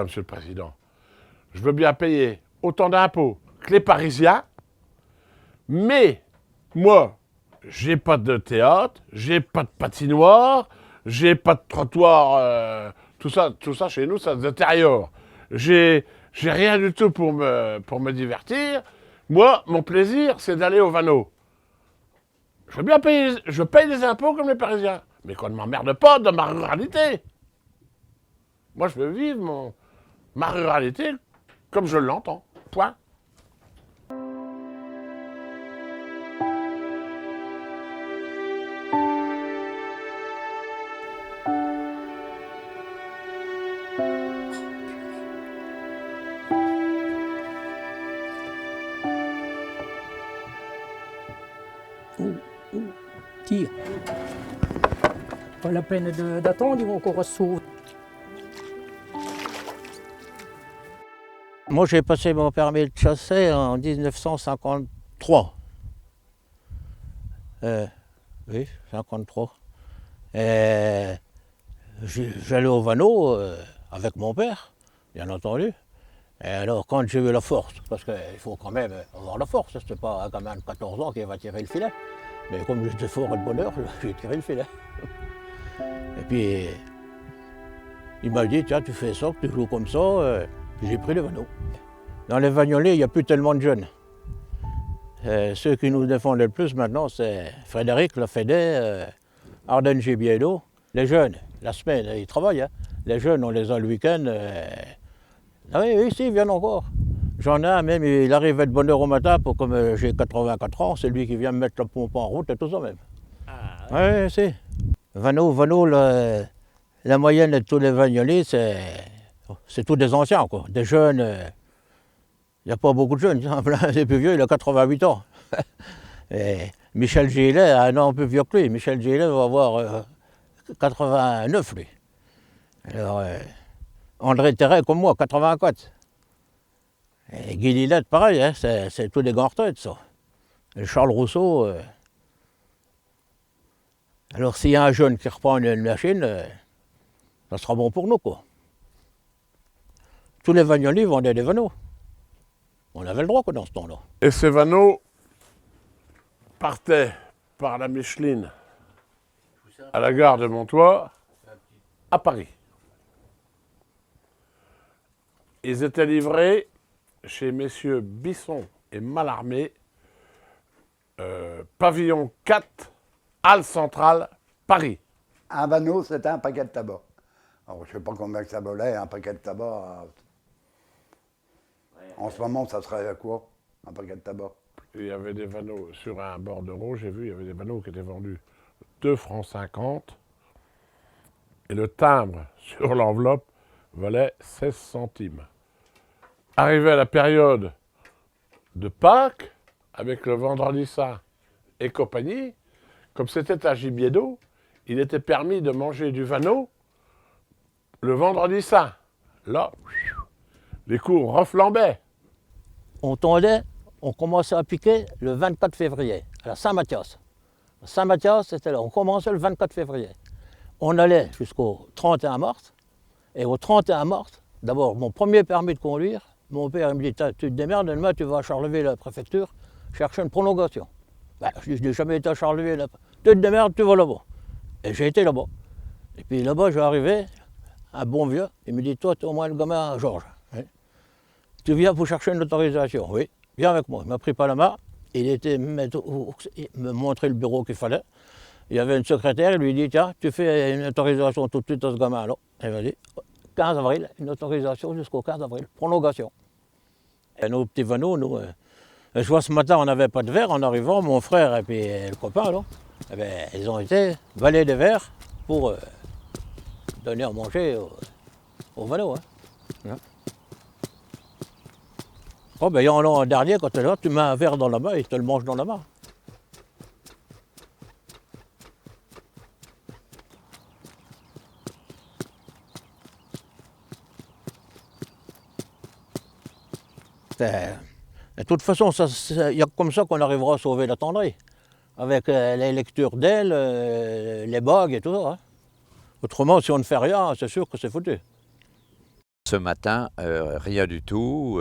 là, Monsieur le Président. Je veux bien payer autant d'impôts que les Parisiens, mais moi, j'ai pas de théâtre, j'ai pas de patinoire, j'ai pas de trottoir, tout ça chez nous, ça se détériore. J'ai rien du tout pour me divertir. Moi, mon plaisir, c'est d'aller au Vanneau. Je paye des impôts comme les Parisiens, mais qu'on ne m'emmerde pas dans ma ruralité. Moi, je veux vivre ma ruralité comme je l'entends. Point. Tire. Pas la peine d'attendre, ils vont encore s'ouvrir. Moi, j'ai passé mon permis de chasser en 1953. Oui, 53. Et j'allais au Vanneau avec mon père, bien entendu. Et alors, quand j'ai eu la force, parce qu'il faut quand même avoir la force, c'est pas un gamin de 14 ans qui va tirer le filet. Mais comme j'étais fort et de bonne heure, j'ai tiré le filet. Et puis, il m'a dit, tiens, tu fais ça, tu joues comme ça. J'ai pris le Vanneau. Dans les Vagnolets, il n'y a plus tellement de jeunes. Ceux qui nous défendent le plus maintenant, c'est Frédéric, la Fédé, Ardennes Gibiero. Les jeunes, la semaine, ils travaillent. Hein. Les jeunes, on les a le week-end. Ah oui, oui, si, ils viennent encore. J'en ai un même, il arrive à être bonne heure au matin, comme j'ai 84 ans, c'est lui qui vient me mettre la pompe en route et tout ça même. Ah oui, oui, si. Vanneau, la moyenne de tous les Vagnolets, c'est tous des anciens, quoi. Des jeunes, il n'y a pas beaucoup de jeunes. Les plus vieux, il a 88 ans. Et Michel Gillet a un an plus vieux que lui. Michel Gillet va avoir 89, lui. Alors, André Terret, comme moi, 84. Et Guy Lillette, pareil, hein, c'est tous des grands retraites, ça. Et Charles Rousseau. Alors, s'il y a un jeune qui reprend une machine, ça sera bon pour nous, quoi. Tous les Vagnolets vendaient des vanneaux. On avait le droit, quoi, dans ce temps-là. Et ces vanneaux partaient par la Micheline à la gare de Montois à Paris. Ils étaient livrés chez messieurs Bisson et Mallarmé, pavillon 4, halle centrale, Paris. Un vanneau, c'était un paquet de tabac. Alors, je ne sais pas combien que ça valait, un paquet de tabac. En ce moment, ça serait à quoi, un paquet de tabac? Il y avait des vanneaux sur un bordereau, j'ai vu, il y avait des vanneaux qui étaient vendus 2 francs 50. Et le timbre sur l'enveloppe valait 16 centimes. Arrivé à la période de Pâques, avec le Vendredi Saint et compagnie, comme c'était un gibier d'eau, il était permis de manger du vanneau le Vendredi Saint. Là, les cours reflambaient. On tondait, on commençait à piquer le 24 février, à la Saint-Mathias. Saint-Mathias, c'était là, on commençait le 24 février. On allait jusqu'au 31 mars, et au 31 mars, d'abord, mon premier permis de conduire, mon père me dit, tu te démerdes, demain tu vas à Charleville, la préfecture, chercher une prolongation. Ben, je n'ai jamais été à Charleville, tu te démerdes, tu vas là-bas. Et j'ai été là-bas. Et puis là-bas, je suis arrivé, un bon vieux, il me dit, toi, tu es au moins le gamin Georges. Hein. Tu viens pour chercher une autorisation? Oui, viens avec moi. Il m'a pris par la main, il était me montrer le bureau qu'il fallait. Il y avait une secrétaire, il lui dit, tiens, tu fais une autorisation tout de suite à ce gamin-là. Il m'a dit, 15 avril, une autorisation jusqu'au 15 avril, prolongation. Et nos petits vanneaux, nous, je vois ce matin, on n'avait pas de verre en arrivant, mon frère et puis le copain, là, eh bien, ils ont été valer des verres pour donner à manger aux vanneaux. Hein. Oh, ben, il y en a un dernier, quand tu es là, tu mets un verre dans la main, il te le mange dans la main. De toute façon, il y a comme ça qu'on arrivera à sauver la tendrie. Avec les lectures d'ailes, les bagues et tout ça. Hein. Autrement, si on ne fait rien, c'est sûr que c'est foutu. Ce matin, rien du tout.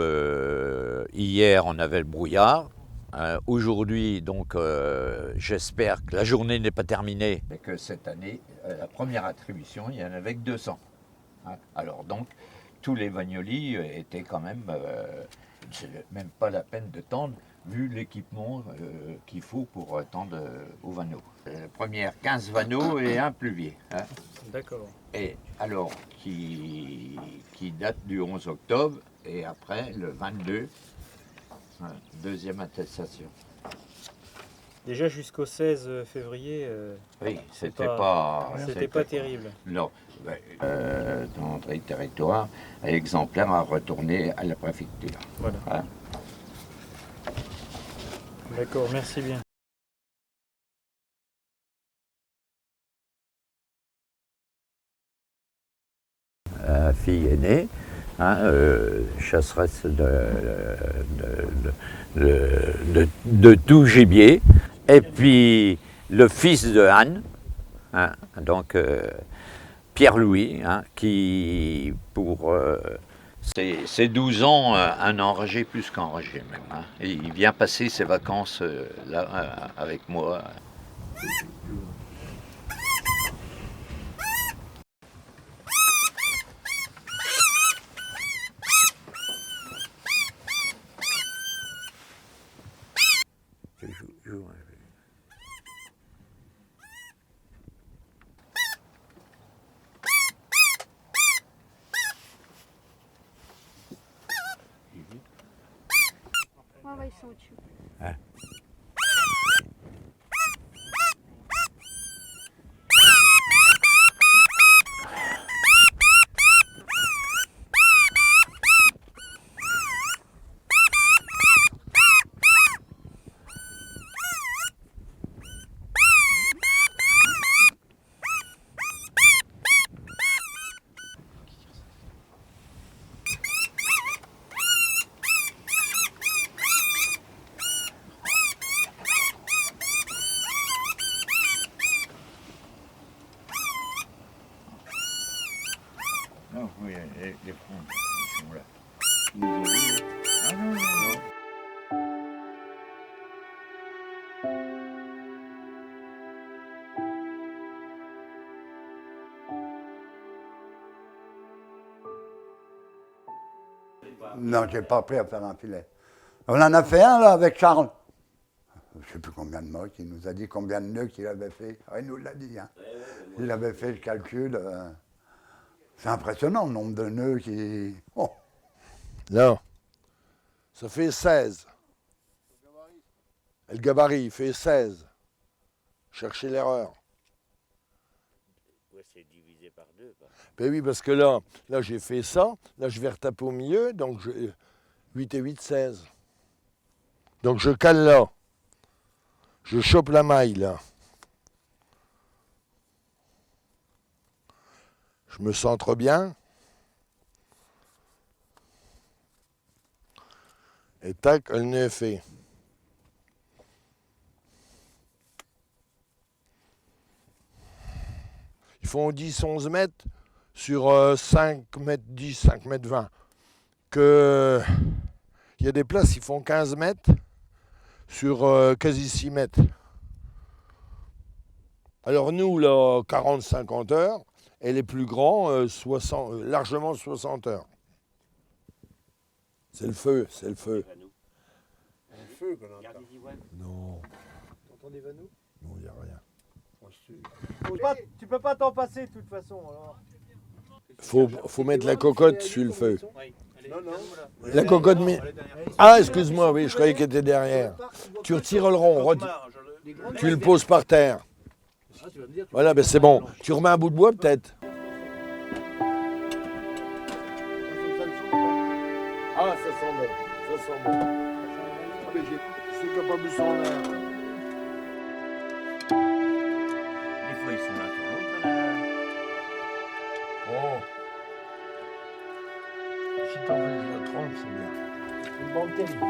Hier, on avait le brouillard. Aujourd'hui, donc, j'espère que la journée n'est pas terminée. Et que cette année, la première attribution, il y en avait que 200. Hein. Alors donc, tous les Vaniolis étaient quand même, c'est même pas la peine de tendre, vu l'équipement qu'il faut pour tendre aux vanneaux. La première, 15 vanneaux et un pluvier. Hein. D'accord. Et alors, qui date du 11 octobre, et après, le 22, deuxième attestation. Déjà jusqu'au 16 février, Oui, c'était pas terrible. Non. Dans le territoire, exemplaire à retourner à la préfecture. Voilà. Hein. D'accord, merci bien. Fille aînée, hein, chasseresse de tout gibier, et puis le fils de Anne, hein, donc Pierre-Louis, hein, qui pour ses 12 ans, un enragé plus qu'enragé même. Hein, et il vient passer ses vacances là avec moi. Mama шучу. Non, oui, les fronts, ils sont là. Ils ont vu. Ah non, non, non. Non, j'ai pas appris à faire un filet. On en a fait un là avec Charles. Je ne sais plus combien de mois, il nous a dit combien de nœuds qu'il avait fait. Ah, il nous l'a dit. Hein. Il avait fait le calcul. C'est impressionnant le nombre de nœuds qui. Oh. Non. Ça fait 16. Et le gabarit, il fait 16. Cherchez l'erreur. Ouais, c'est divisé par 2. Ben oui, parce que là j'ai fait ça. Là, je vais retaper au milieu. Donc, 8 et 8, 16. Donc, je cale là. Je chope la maille, là. Je me centre bien. Et tac, le nœud est fait. Ils font 10-11 mètres sur 5 mètres 10, 5 mètres 20. Il y a des places qui font 15 mètres sur quasi 6 mètres. Alors nous, là, 40-50 heures, et les plus grands, largement 60 heures. C'est le feu, c'est le feu. Le feu qu'on entend. Non. T'entends des vanneaux? Non, il n'y a rien. Tu peux pas t'en passer de toute façon. Alors. Faut mettre la cocotte sur le feu. Non, non. La cocotte, mais... Ah, excuse-moi, oui, je croyais qu'elle était derrière. Tu retires le rond, tu le poses par terre. Voilà, ben c'est bon. Tu remets un bout de bois, peut-être? Ah, ça sent bon, ça sent bon. Ah, mais c'est qu'il n'a pas bu son air. Des fois, ils sont là sur l'autre. Oh. Si t'en veux, je la trompe, c'est bien. Une bande terrible.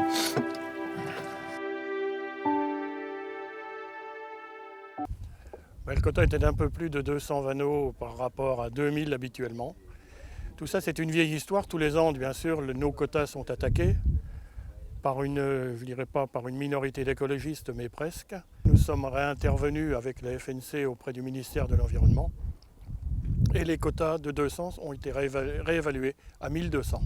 Le quota était d'un peu plus de 200 vanneaux par rapport à 2000 habituellement. Tout ça, c'est une vieille histoire. Tous les ans, bien sûr, nos quotas sont attaqués par une, je dirais pas par une minorité d'écologistes, mais presque. Nous sommes réintervenus avec la FNC auprès du ministère de l'Environnement et les quotas de 200 ont été réévalués à 1200.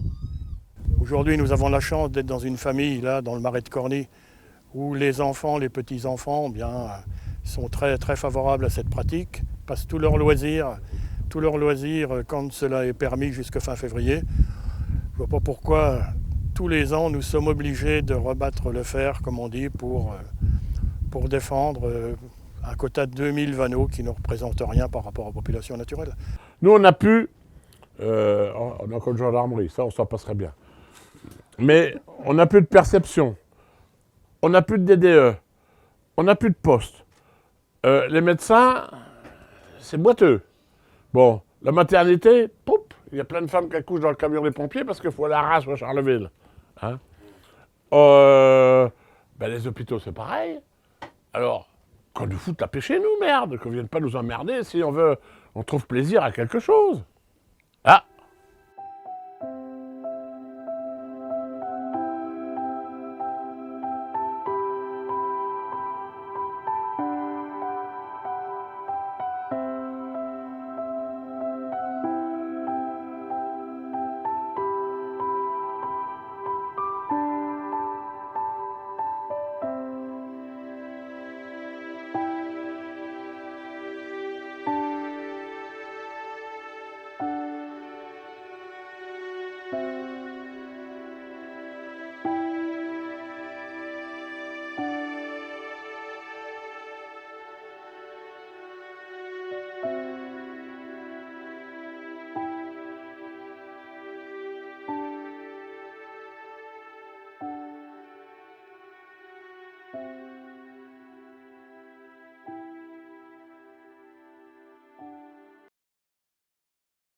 Aujourd'hui, nous avons la chance d'être dans une famille, là, dans le Marais de Corny, où les enfants, les petits-enfants, sont très, très favorables à cette pratique, passent tous leurs loisirs, quand cela est permis jusqu'à fin février. Je ne vois pas pourquoi tous les ans nous sommes obligés de rebattre le fer, comme on dit, pour défendre un quota de 2000 vanneaux qui ne représente rien par rapport aux populations naturelles. Nous, on a pu, on a encore une gendarmerie, ça, on s'en passerait bien. Mais on n'a plus de perception, on n'a plus de DDE, on n'a plus de poste. Les médecins, c'est boiteux. Bon, la maternité, poup, il y a plein de femmes qui accouchent dans le camion des pompiers parce qu'il faut aller à Arras ou à Charleville. Hein, les hôpitaux, c'est pareil. Alors, qu'on nous foute la paix chez nous, merde, qu'on ne vienne pas nous emmerder si on trouve plaisir à quelque chose. Ah!